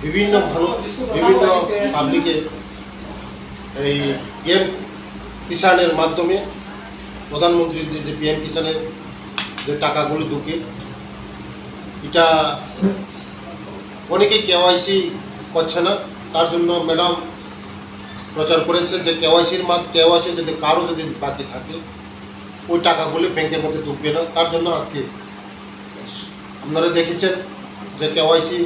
বিভিন্ন পাবলিকে এই পিএম কিষাণের মাধ্যমে প্রধানমন্ত্রীর যে পিএম কিষাণের যে টাকাগুলো ঢুকে, এটা অনেকেই কেওয়াইসি করছে না। তার জন্য ম্যাডাম প্রচার করেছে যে কেওয়াইসি যদি কারো যদি বাকি থাকে ওই টাকাগুলি ব্যাংকের মধ্যে ঢুকবে না। তার জন্য আজকে আপনারা দেখেছেন যে কেওয়াইসি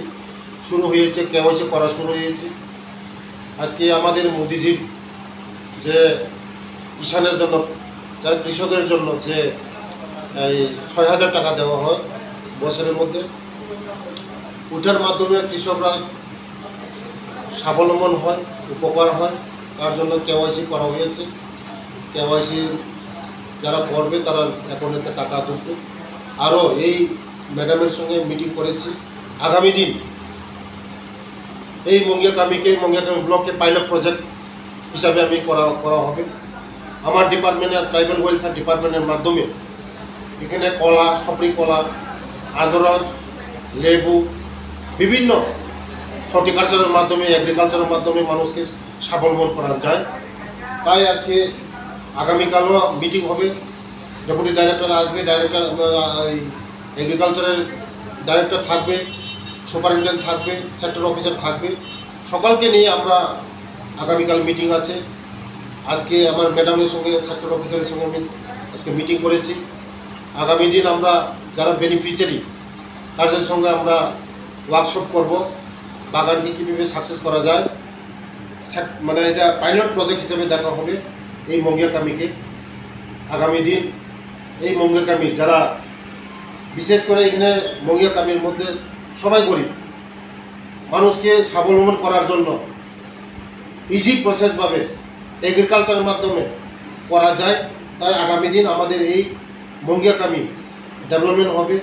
শুরু হয়েছে, কেওয়াইসি করা শুরু হয়েছে। আজকে আমাদের মোদিজির যে কিষাণের জন্য, যারা কৃষকের জন্য যে এই ৬,০০০ টাকা দেওয়া হয় বছরের মধ্যে, ওটার মাধ্যমে কৃষকরা স্বাবলম্বন হয়, উপকার হয়। তার জন্য কেওয়াইসি করা হয়েছে। কেওয়াইসি যারা করবে তারা অ্যাকাউন্টে টাকা ঢুকবে। আরও এই ম্যাডামের সঙ্গে মিটিং করেছি, আগামী দিন এই মঙ্গিয়াকামি ব্লককে পাইলট প্রজেক্ট হিসাবে আমি করা হবে। আমার ডিপার্টমেন্টের ট্রাইবাল ওয়েলফেয়ার ডিপার্টমেন্টের মাধ্যমে এখানে কলা, সপরি কলা, আনারস, লেবু, বিভিন্ন হর্টিকালচারের মাধ্যমে, এগ্রিকালচারের মাধ্যমে মানুষকে স্বাবলম্বন করা যায়। তাই আজকে আগামীকালও মিটিং হবে। ডেপুটি ডাইরেক্টর আসবে, এগ্রিকালচারের ডাইরেক্টর থাকবে, সুপারিনটেন্ডেন্ট থাকবে, সেক্টর অফিসার থাকবে। সকলকে নিয়ে আমরা আগামীকাল মিটিং আছে। আজকে আমার ম্যাডামের সঙ্গে, সেক্টর অফিসারের সঙ্গে আমি আজকে মিটিং করেছি। আগামী দিন আমরা যারা বেনিফিশিয়ারি তাদের সঙ্গে আমরা ওয়ার্কশপ করব, বাগানকে কীভাবে সাকসেস করা যায়। মানে এটা পাইলট প্রজেক্ট হিসেবে দেখা হবে এই মঙ্গিয়াকামিকে। আগামী দিন এই মঙ্গিয়াকামি যারা, বিশেষ করে এখানে মঙ্গিয়াকামির মধ্যে সবাই গরিব মানুষকে স্বাবলম্বন করার জন্য ইজি প্রসেসভাবে এগ্রিকালচারের মাধ্যমে করা যায়। তাই আগামী দিন আমাদের এই মঙ্গিয়াকামি ডেভেলপমেন্ট হবে,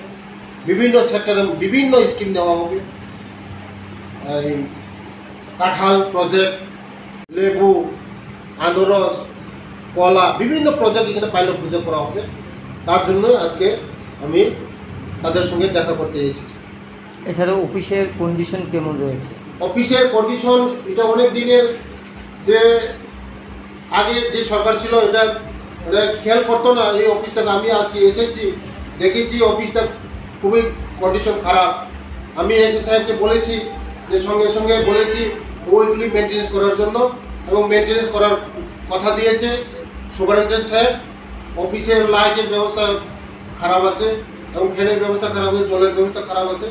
বিভিন্ন সেক্টরে বিভিন্ন স্কিম দেওয়া হবে। এই কাঁঠাল প্রজেক্ট, লেবু, আনারস, কলা, বিভিন্ন প্রজেক্ট এখানে পাইলট প্রজেক্ট করা হবে। তার জন্য আজকে আমি তাদের সঙ্গে দেখা করতে এসেছি। এছাড়াও অফিসের কন্ডিশন কেমন রয়েছে? অফিসের কন্ডিশন এটা অনেক দিনের, যে আগে যে সরকার ছিল এটা খেয়াল করতো না এই অফিসটাকে। আমি আজকে এসেছি, দেখেছি অফিসটা খুবই কন্ডিশন খারাপ। আমি এসে সাহেবকে বলেছি, যে সঙ্গে সঙ্গে বলেছি ওইগুলি মেনটেন্যান্স করার জন্য, এবং মেনটেন্যান্স করার কথা দিয়েছে সুপারিনটেন্ডেন্ট সাহেব। অফিসের লাইটের ব্যবস্থা খারাপ আছে, এবং ফ্যানের ব্যবস্থা খারাপ আছে, জলের ব্যবস্থা খারাপ আছে।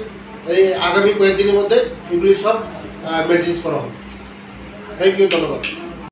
এই আগামী কয়েকদিনের মধ্যে এগুলি সব মেনটেন্যান্স করা হবে। থ্যাংক ইউ, ধন্যবাদ।